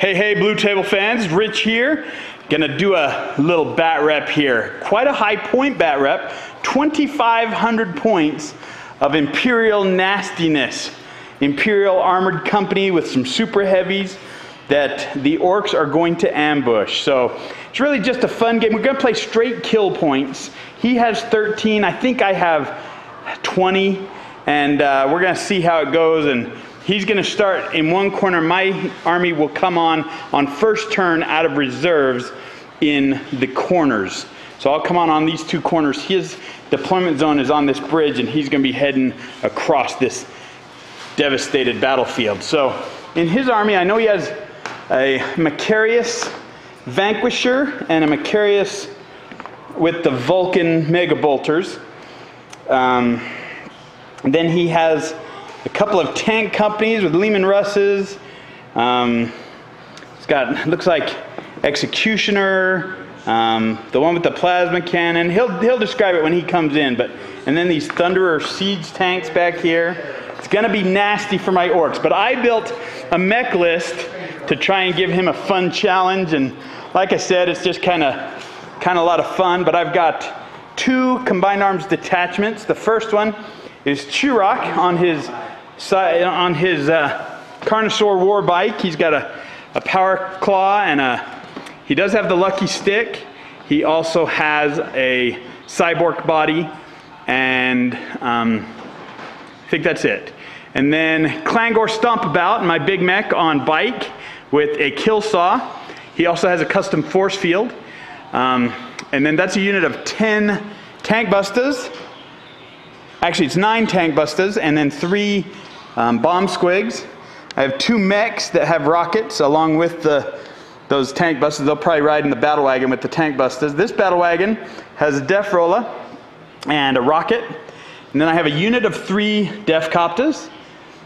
Hey, Blue Table fans, Rich here. Gonna do a little bat rep here. Quite a high point bat rep, 2,500 points of Imperial nastiness. Imperial armored company with some super heavies that the Orks are going to ambush. So it's really just a fun game. We're gonna play straight kill points. He has 13, I think I have 20, and we're gonna see how it goes. And he's going to start in one corner. My army will come on first turn out of reserves in the corners. So I'll come on these two corners. His deployment zone is on this bridge, and he's going to be heading across this devastated battlefield. So in his army, I know he has a Mechanized Vanquisher and a Mechanized with the Vulcan Mega Bolters. Then he has a couple of tank companies with Lehman Russes. It's got, looks like Executioner, the one with the plasma cannon. He'll describe it when he comes in. And then these Thunderer siege tanks back here. It's gonna be nasty for my Orks. But I built a mech list to try and give him a fun challenge. And like I said, it's just kind of a lot of fun. But I've got two combined arms detachments. The first one is Chirok on his Carnosaur war bike. He's got a power claw and he does have the lucky stick. He also has a cyborg body, and I think that's it. And then Clangor Stompabout, my big mech on bike with a kill saw. He also has a custom force field. And then that's a unit of 10 tank busters. Actually, it's 9 tank busters and then 3 bomb squigs. I have 2 mechs that have rockets along with those tank busters. They'll probably ride in the battle wagon with the tank busters. This battle wagon has a def roller and a rocket. And then I have a unit of 3 def copters.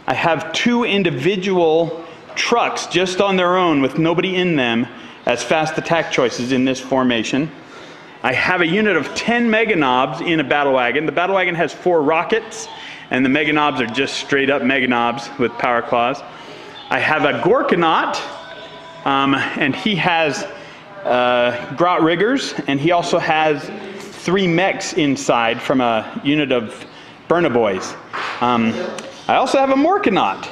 I have 2 individual trucks just on their own with nobody in them as fast attack choices in this formation. I have a unit of 10 Mega Knobs in a battle wagon. The battle wagon has 4 rockets, and the Mega Knobs are just straight up Mega Knobs with power claws. I have a Gorkanaut, and he has Grot Riggers, and he also has 3 mechs inside from a unit of Burnaboys. I also have a Morkanaut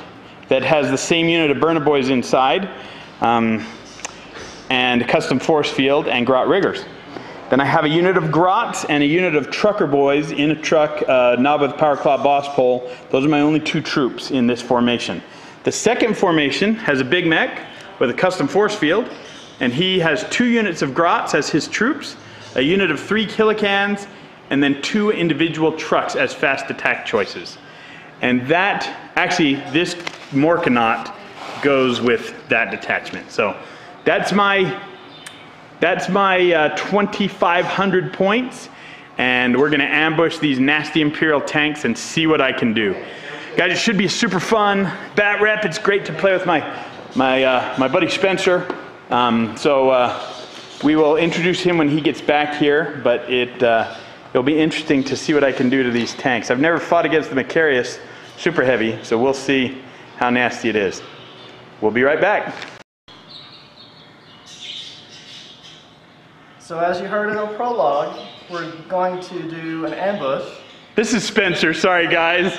that has the same unit of Burnaboys inside, and a custom force field and Grot Riggers. Then I have a unit of Grots and a unit of Trucker Boys in a truck, knob with power claw boss pole. Those are my only 2 troops in this formation. The second formation has a big mech with a custom force field, and he has 2 units of Grots as his troops, a unit of 3 Killicans, and then 2 individual trucks as fast attack choices. And that, actually, this Morkanaut goes with that detachment. So that's my 2,500 points, and we're gonna ambush these nasty Imperial tanks and see what I can do. Guys, it should be a super fun bat rep. It's great to play with my buddy Spencer. We will introduce him when he gets back here, but it'll be interesting to see what I can do to these tanks. I've never fought against the Mechanized super heavy, so we'll see how nasty it is. We'll be right back. So as you heard in our prologue, we're going to do an ambush. This is Spencer, sorry guys.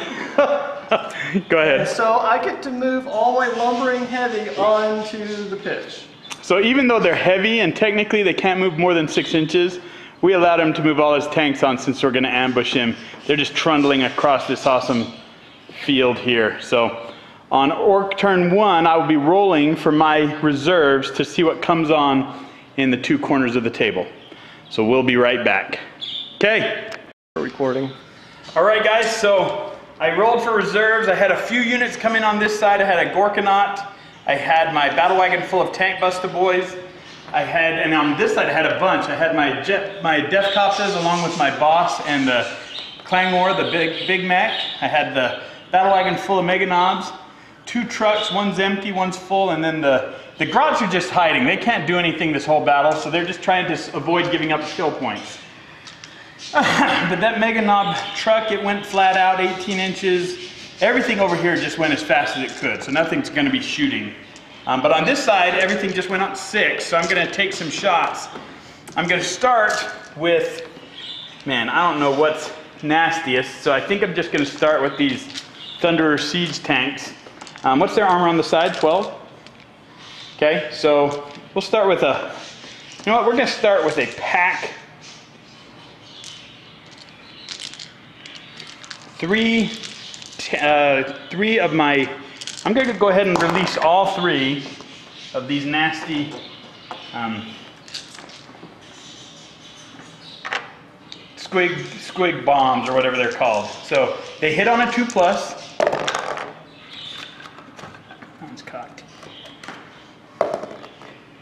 Go ahead. And so I get to move all my lumbering heavy onto the pitch. So even though they're heavy and technically they can't move more than 6 inches, we allowed him to move all his tanks on since we're gonna ambush him. They're just trundling across this awesome field here. So on Ork turn 1, I will be rolling for my reserves to see what comes on in the 2 corners of the table. So we'll be right back. Okay. Recording. All right, guys, so I rolled for reserves. I had a few units coming on this side. I had a Gorkanaut. I had my battle wagon full of tank buster boys. And on this side I had a bunch. I had my def copters along with my boss and the Clangor, the big mech. I had the battle wagon full of Mega Knobs. 2 trucks, one's empty, one's full, and then the Grots are just hiding. They can't do anything this whole battle, so they're just trying to avoid giving up kill points. But that Mega Knob truck, it went flat out, 18 inches. Everything over here just went as fast as it could, so nothing's going to be shooting But on this side, everything just went up 6, so I'm going to take some shots. I'm going to start with, man, I don't know what's nastiest, so I think I'm just going to start with these Thunderer Siege tanks. What's their armor on the side? 12? Okay, so we'll start with a, you know what, we're going to start with a pack. 3 of my, I'm going to go ahead and release all 3 of these nasty squig bombs, or whatever they're called. So they hit on a 2+. That one's cocked.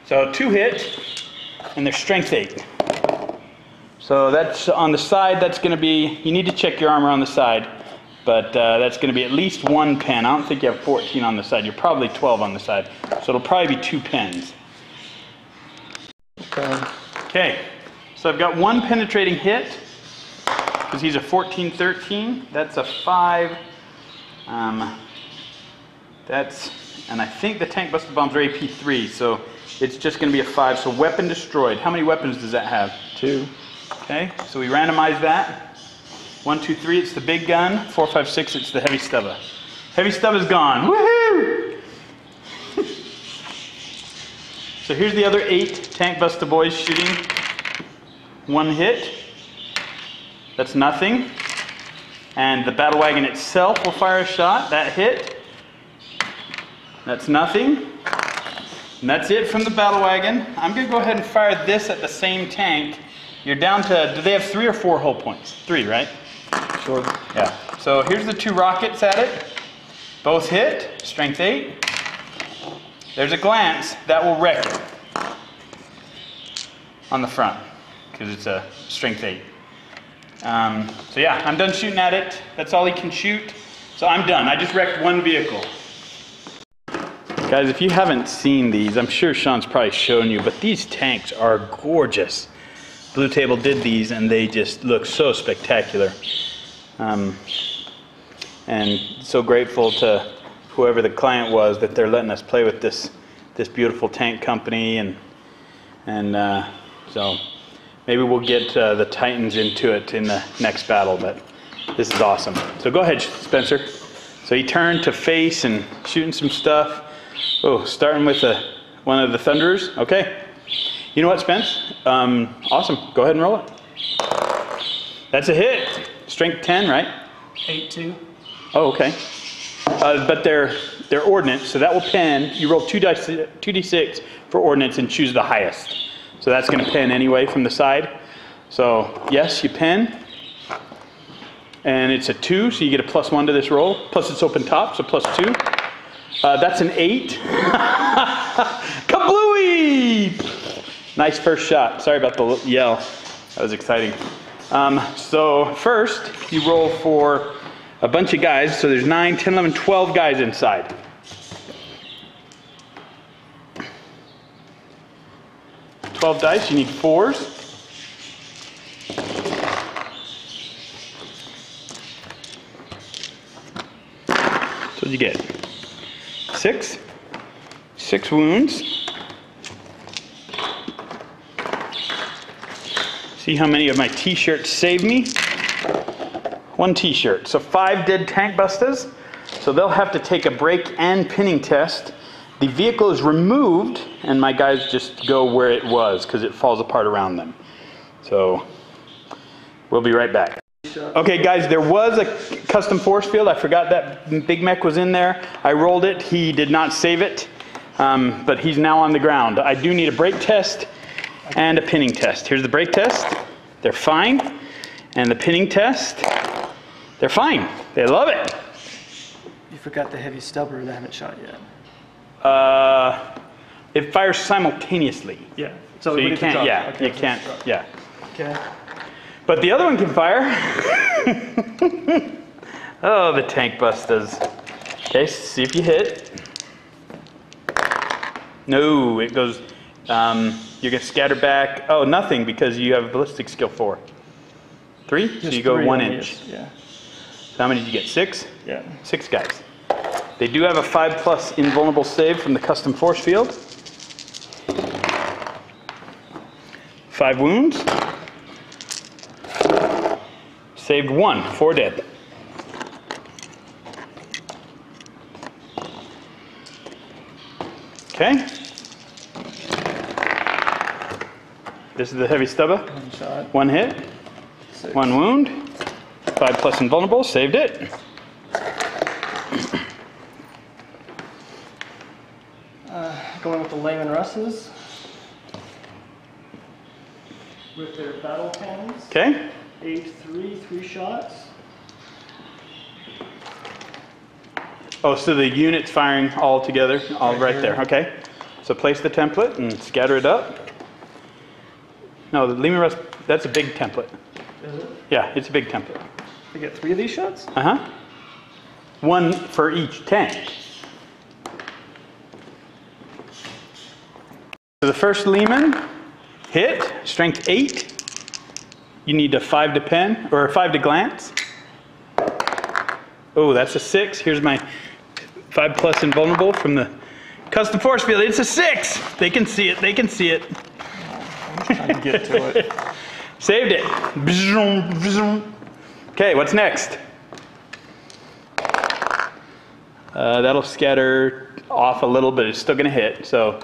So 2 hit, and they're strength 8. So that's on the side, that's going to be, you need to check your armor on the side, but that's going to be at least 1 pin. I don't think you have 14 on the side. You're probably 12 on the side. So it'll probably be 2 pins. Okay, so I've got 1 penetrating hit, because he's a 14-13. That's a 5. And I think the tank busted bombs are AP 3, so it's just going to be a 5. So weapon destroyed. How many weapons does that have? 2. Okay, so we randomize that. 1, 2, 3, it's the big gun. 4, 5, 6, it's the heavy stubba. Heavy stubba's gone. Woohoo! So here's the other 8 tank buster boys shooting 1 hit. That's nothing. And the battle wagon itself will fire a shot. That hit. That's nothing. And that's it from the battle wagon. I'm going to go ahead and fire this at the same tank. You're down to, do they have 3 or 4 hull points? 3, right? Sure. Yeah. So here's the 2 rockets at it. Both hit. Strength 8. There's a glance. That will wreck it on the front, because it's a strength 8. So yeah, I'm done shooting at it. That's all he can shoot. So I'm done. I just wrecked 1 vehicle. Guys, if you haven't seen these, I'm sure Sean's probably shown you, but these tanks are gorgeous. Blue Table did these, and they just look so spectacular. And so grateful to whoever the client was that they're letting us play with this beautiful tank company, and so maybe we'll get the Titans into it in the next battle, but this is awesome. So go ahead, Spencer. So he turned to face and shooting some stuff. Oh, starting with one of the Thunderers. Okay. You know what, Spence? Awesome. Go ahead and roll it. That's a hit. Strength 10, right? 8-2. Oh, okay. But they're ordnance, so that will pin. You roll 2d6 for ordnance and choose the highest. So that's going to pin anyway from the side. So yes, you pin. And it's a 2, so you get a +1 to this roll. Plus it's open top, so +2. That's an 8. Kablooey! Nice first shot. Sorry about the yell. That was exciting. So first, you roll for a bunch of guys. So there's 9, 10, 11, 12 guys inside. $12 dice. You need 4s. So what'd you get? 6. 6 wounds. See how many of my t-shirts saved me? 1 t-shirt. So 5 dead tank busters. So they'll have to take a break and pinning test. The vehicle is removed, and my guys just go where it was because it falls apart around them. So we'll be right back. Okay guys, there was a custom force field. I forgot that Big Mech was in there. I rolled it. He did not save it, but he's now on the ground. I do need a brake test and a pinning test. Here's the brake test. They're fine. And the pinning test, they're fine. They love it. You forgot the heavy stubber that I haven't shot yet. It fires simultaneously. Yeah. So you can't, yeah, okay, you can't, yeah. Okay. But the other one can fire. Oh, the tank busters. Okay, see if you hit. No, it goes, you get scattered back. Oh, nothing, because you have ballistic skill 4. 3? So you go 1 inch. Yeah. So how many did you get? 6? Yeah. 6 guys. They do have a 5+ invulnerable save from the custom force field. 5 wounds. Saved 1, 4 dead. Okay. This is the heavy stubba. 1 shot. 1 hit. 6. 1 wound. 5+ invulnerable. Saved it. Going with the Layman Russes. With their battle cannons. Okay. 8-3, 3 shots. Oh, so the unit's firing all together, all right here. there. Okay. So place the template and scatter it up. No, the Lehman Russ, that's a big template. Is it? Yeah, it's a big template. You get 3 of these shots? Uh-huh. 1 for each tank. So the first Lehman hit, strength 8. You need a 5 to pen, or a 5 to glance. Oh, that's a 6. Here's my 5+ invulnerable from the custom force field. It's a 6. They can see it. They can see it. I'm trying to get to it. Saved it. Okay, what's next? That'll scatter off a little, but it's still going to hit. So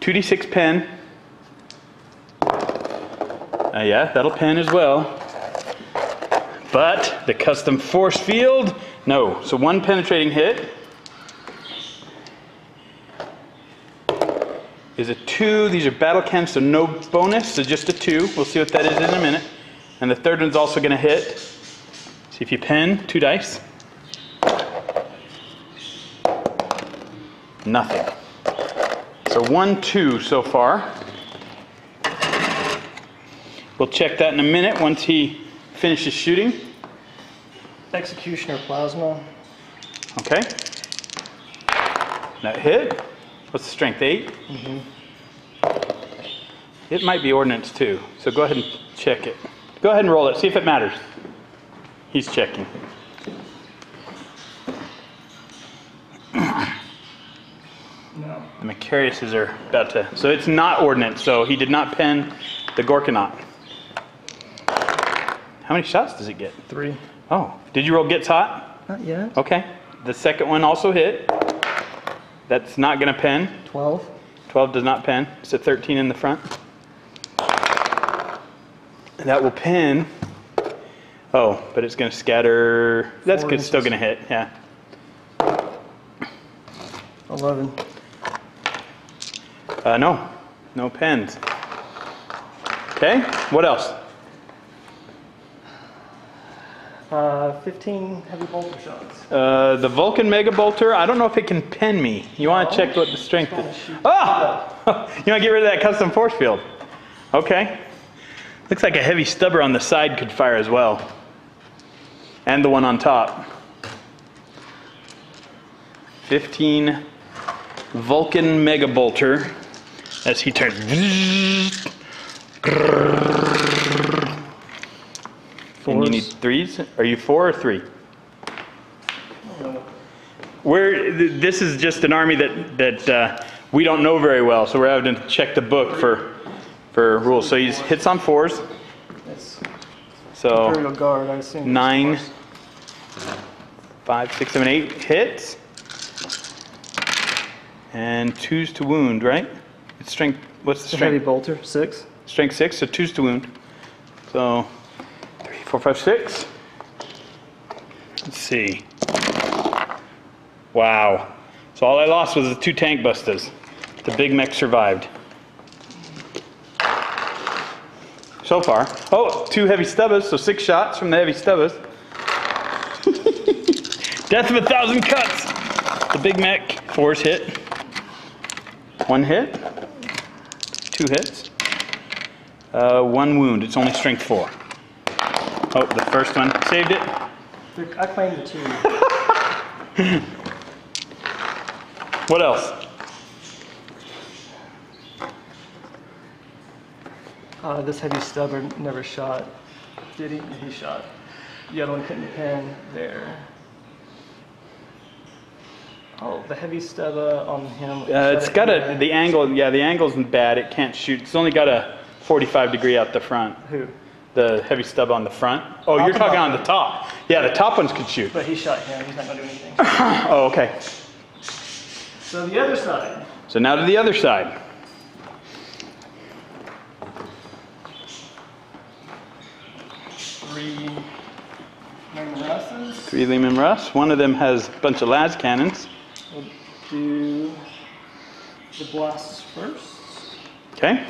2d6 pen. Yeah, that'll pen as well. But the custom force field, no. So 1 penetrating hit is a 2. These are battle cans, so no bonus, so just a 2. We'll see what that is in a minute. And the third one's also going to hit. See if you pen 2 dice. Nothing. So 1, 2 so far. We'll check that in a minute once he finishes shooting. Executioner plasma. Okay. That hit. What's the strength? 8? Mm-hmm. It might be ordnance too. So go ahead and check it. Go ahead and roll it. See if it matters. He's checking. No. The Mechanized are about to. So it's not ordnance. So he did not pen the Gorkanaut. How many shots does it get? 3. Oh, did you roll gets hot? Not yet. Okay. The second one also hit. That's not going to pen. 12. 12 does not pen. It's a 13 in the front. That will pen. Oh, but it's going to scatter. That's good. Still going to hit. Yeah. 11. No. No pens. Okay. What else? 15 heavy bolter shots. The Vulcan Mega Bolter. I don't know if it can pen me. You want to check what the strength is. Oh! You want to get rid of that custom force field. Okay. Looks like a heavy stubber on the side could fire as well. And the one on top. 15 Vulcan Mega Bolter as he turns. And you need 3s? Are you 4 or 3? This is just an army that we don't know very well, so we're having to check the book for rules. So he hits on 4s. It's So Imperial Guard, I assume. 9, 5, 6, 7, 8 hits. And 2s to wound, right? It's strength. What's the It's a strength? heavy bolter, 6. Strength 6, so 2s to wound. So 3, 4, 5, 6. Let's see. Wow. So all I lost was the 2 tank busters. The big mech survived. So far. Oh, 2 heavy stubbers, so 6 shots from the heavy stubbers. Death of 1,000 cuts. The big mech. 4s hit. 1 hit. 2 hits. 1 wound. It's only strength 4. Oh, the first one saved it. I claim the 2. What else? This heavy stubber never shot. Did he? He shot. The other one couldn't pen there. the heavy stub on him. It's got the angle. Yeah, the angle's bad. It can't shoot. It's only got a 45 degree out the front. Who? The heavy stub on the front. Oh, you're talking on the top. Yeah, the top ones could shoot. But he shot him. He's not going to do anything. Oh, okay. So the other side. So now to the other side. Three Lehman Russes. 3 Lehman Russ. One of them has a bunch of las cannons. We'll do the blasts first. Okay.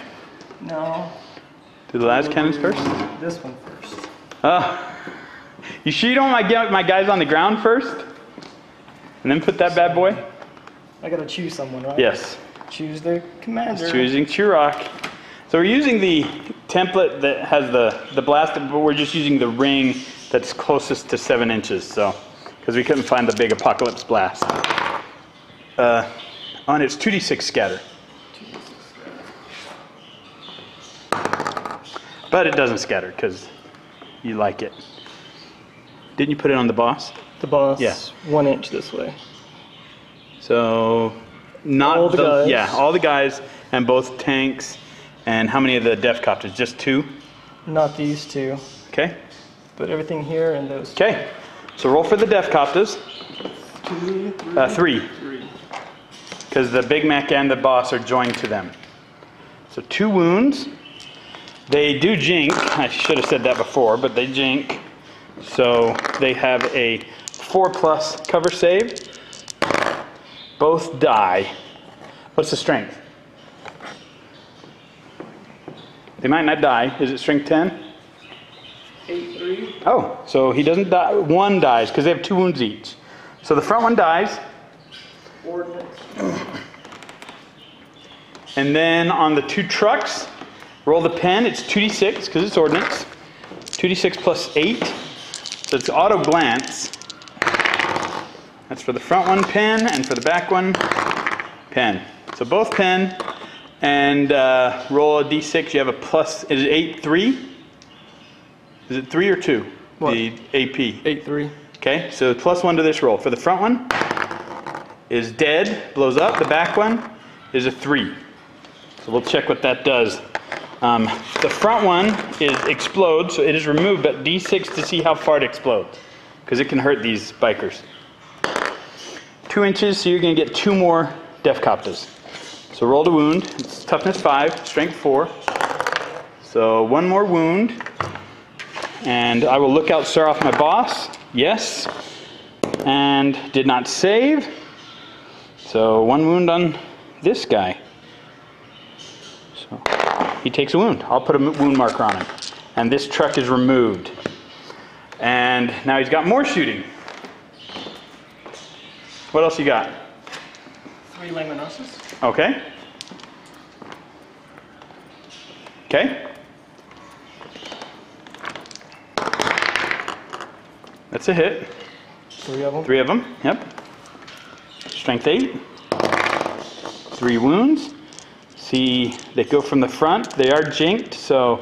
No. Do the las cannons first? This one first. You sure you don't want my guys on the ground first? And then put that bad boy? I gotta choose someone, right? Yes. Choose the commander. It's choosing Churok. So we're using the template that has the blast, but we're just using the ring that's closest to 7 inches. So, because we couldn't find the big apocalypse blast. On its 2d6 scatter. But it doesn't scatter because you like it. Didn't you put it on the boss? The boss. Yeah. 1 inch this way. So not all the guys. Yeah, all the guys and both tanks. And how many of the def copters? Just 2? Not these 2. Okay. But everything here and those. Okay. So roll for the def copters. 2, 3. Because the Big Mac and the boss are joined to them. So 2 wounds. They do jink. I should have said that before, but they jink. So they have a 4+ cover save. Both die. What's the strength? They might not die. Is it strength 10? 8-3. Oh, so he doesn't die. 1 dies because they have 2 wounds each. So the front one dies. Ordnance. And then on the 2 trucks, roll the pen. It's 2d6 because it's ordnance. 2d6 plus 8. So it's auto glance. That's for the front one, pen, and for the back one, pen. So both pen and roll a d6. You have a plus. Is it 8, 3? Is it 3 or 2? What? The AP. 8-3. Okay, so +1 to this roll. For the front one is dead, blows up. The back one is a 3. So we'll check what that does. The front one is explodes, so it is removed, but d6 to see how far it explodes, because it can hurt these bikers. 2 inches, so you're going to get 2 more def copters. So roll to wound. It's toughness 5, strength 4. So 1 more wound, and I will look out, start off my boss. Yes, and did not save. So 1 wound on this guy. So he takes a wound. I'll put a wound marker on him. And this truck is removed. And now he's got more shooting. What else you got? 3 Lehman Russes. Okay. Okay. That's a hit. 3 of them. 3 of them, yep. Strength 8. 3 wounds. See, they go from the front. They are jinked, so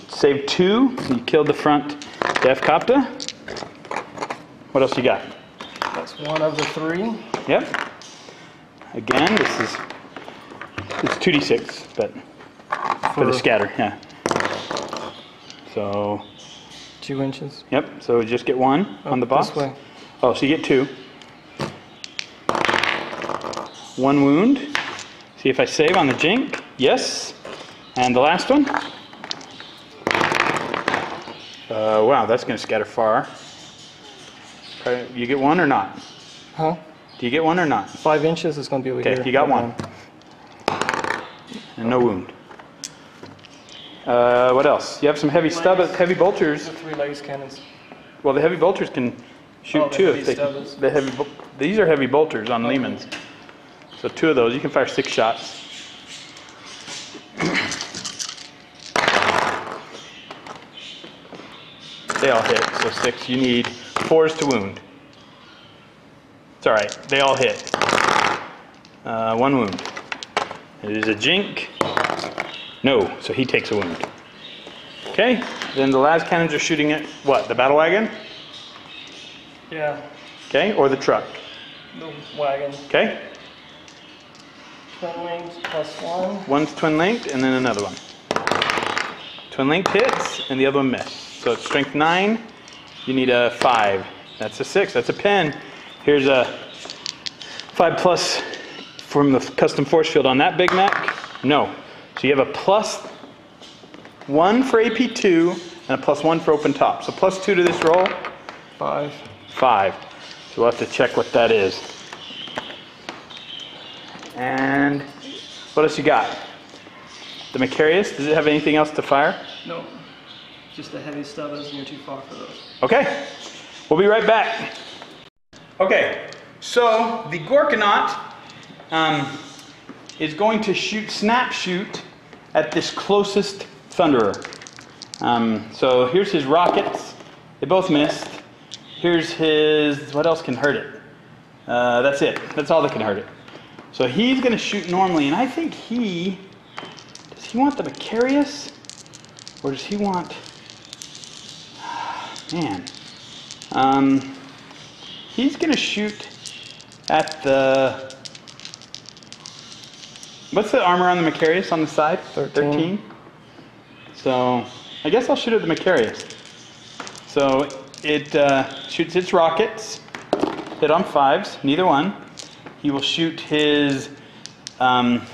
save 2. You killed the front def copter. What else you got? That's 1 of the 3. Yep. Again, it's 2d6, but for the scatter, yeah. So 2 inches. yep, so just get 1 on the boss. This way. Oh, so you get 2. 1 wound. See if I save on the jink. Yes. And the last one. Wow, that's going to scatter far. You get 1 or not? Huh? Do you get 1 or not? 5 inches is going to be over here. Okay, you got 1. And no wound. What else? You have some heavy heavy bolters. The 3 lace cannons. Well, the heavy bolters can shoot the too. heavy If they stubbers. these are heavy bolters on Lehman's. So 2 of those, you can fire 6 shots. They all hit, so 6. You need 4s to wound. It's all right. They all hit. 1 wound. It is a jink. No, so he takes a wound. Okay, then the las cannons are shooting at what? The battle wagon? Yeah. Okay, or the truck? the wagon. Okay. Twin linked +1. One's twin linked, and then another one. Twin linked hits, and the other one missed. So it's strength 9. You need a 5. That's a 6. That's a pen. Here's a 5+ from the custom force field on that Big Mac. No. So you have a +1 for AP2 and a +1 for open top. So +2 to this roll. 5. 5. So we'll have to check what that is. And what else you got? The Mechanized, does it have anything else to fire? No. Just the heavy stubbers, and you're too far for those. Okay. We'll be right back. Okay. So the Gorkanaut is going to snap shoot at this closest Thunderer. So here's his rockets. They both missed. Here's his, what else can hurt it? That's it. That's all that can hurt it. So he's going to shoot normally, and I think does he want the Mechanized? Or does he want, man. He's going to shoot at the, what's the armor on the Mechanized on the side? 13. So I guess I'll shoot at the Mechanized. So it shoots its rockets, hit on 5s, neither one. He will shoot his custom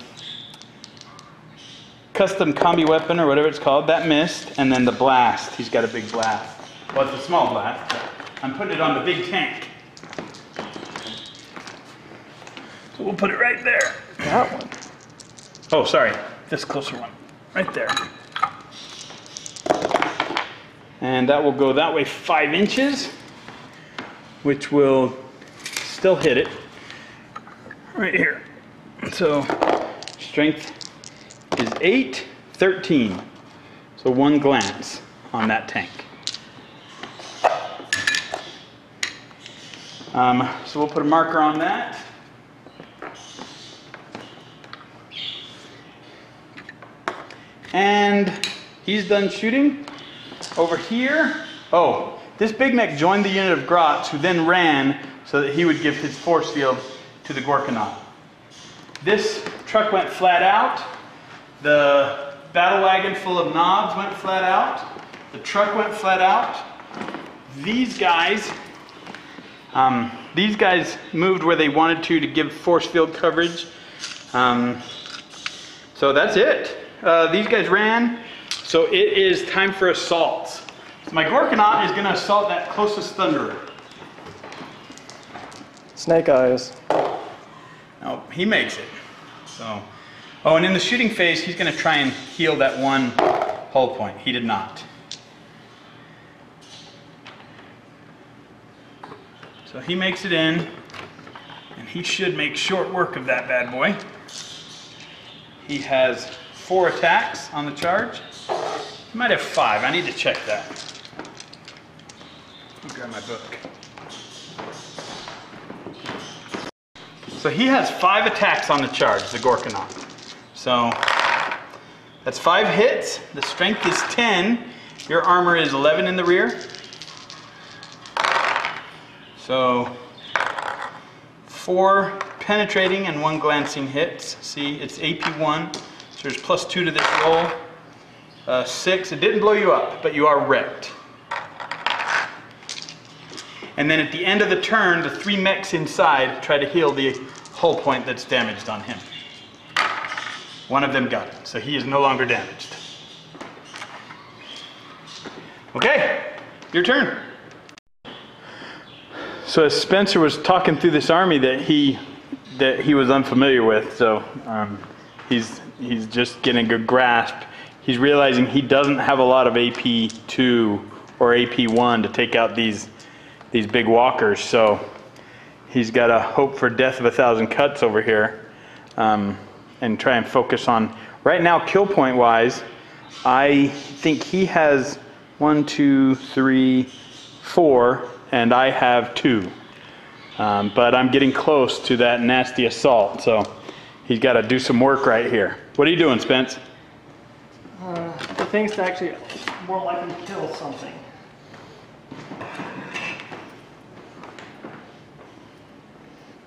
combi weapon or whatever it's called. That missed, and then the blast. He's got a big blast. Well, it's a small blast, but I'm putting it on the big tank. So we'll put it right there. That one. Oh, sorry, this closer one, right there. And that will go that way 5 inches, which will still hit it right here. So strength is 8, 13. So 1 glance on that tank. So we'll put a marker on that. And he's done shooting. Over here, oh, this Big Mac joined the unit of Grots, who then ran so that he would give his force field to the Gorkanaut. This truck went flat out. The battle wagon full of knobs went flat out. The truck went flat out. These guys moved where they wanted to give force field coverage. So that's it. These guys ran. So it is time for assaults. So my Gorkanaut is going to assault that closest Thunderer. Snake eyes. No, he makes it. So, oh, and in the shooting phase, he's going to try and heal that one hull point. He did not. So he makes it in, and he should make short work of that bad boy. He has 4 attacks on the charge. He might have 5. I need to check that. Let me grab my book. So he has 5 attacks on the charge, the Gorkanaut. So that's 5 hits. The strength is 10. Your armor is 11 in the rear. So 4 penetrating and 1 glancing hits. See, it's AP1. So there's +2 to this roll. 6. It didn't blow you up, but you are wrecked. And then at the end of the turn, the 3 mechs inside try to heal the hull point that's damaged on him. One of them got it, so he is no longer damaged. Okay, your turn. So as Spencer was talking through this army that he was unfamiliar with, so he's just getting a good grasp. He's realizing he doesn't have a lot of AP2 or AP1 to take out these big walkers, so he's got to hope for death of 1,000 cuts over here, and try and focus on, right now kill point wise, I think he has 1, 2, 3, 4, and I have 2. But I'm getting close to that nasty assault, so he's got to do some work right here. What are you doing, Spence? The thing's to actually more likely to kill something.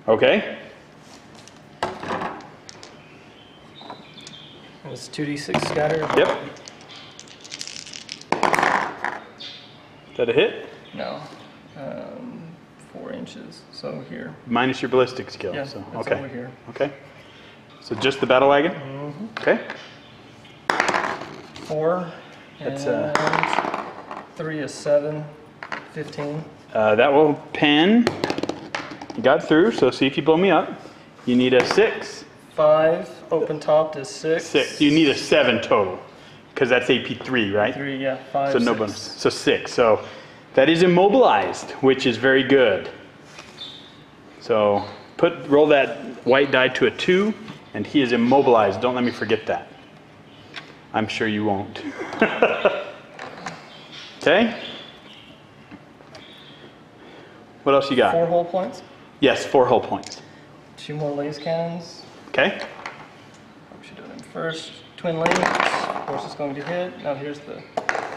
Okay. And it's 2d6 scattered. Yep. Is that a hit? No. 4 inches. So here. Minus your ballistic skill. Yeah, So, that's okay. over here. Okay. So just the battle wagon? Mm-hmm. Okay. 4. That's, and 3 is 7. 15. That will pin. You got through, so see if you blow me up. You need a 6. 5. Open topped is 6. 6. You need a 7 total, because that's AP3, right? 3, yeah. 5, So no 6. bonus. So 6. So that is immobilized, which is very good. So roll that white die to a 2, and he is immobilized. Don't let me forget that. I'm sure you won't. Okay. What else you got? 4 hull points. Yes, 4 hull points. 2 more laser cannons. Okay. We should do them first. Twin lanes. Of course, it's going to hit. Now here's the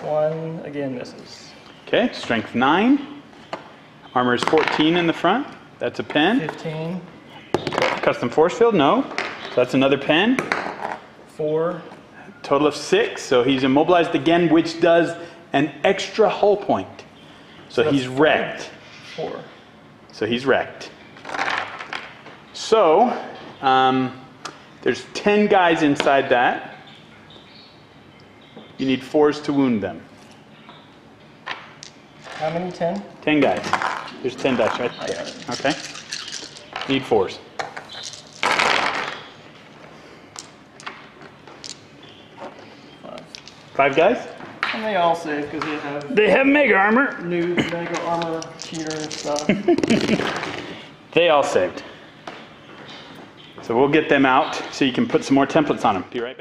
1. Again, misses. Okay. Strength 9. Armor is 14 in the front. That's a pen. 15. Custom force field. No. So that's another pen. 4. Total of 6. So he's immobilized again, which does an extra hull point. So he's wrecked. 4. So he's wrecked. So there's 10 guys inside that. You need 4s to wound them. How many? 10? 10 guys. There's 10 dice right there. Okay. Need 4s. 5 guys? And they all save because They have mega armor. new mega armor cheater and stuff. They all saved. So we'll get them out so you can put some more templates on them. Be right back.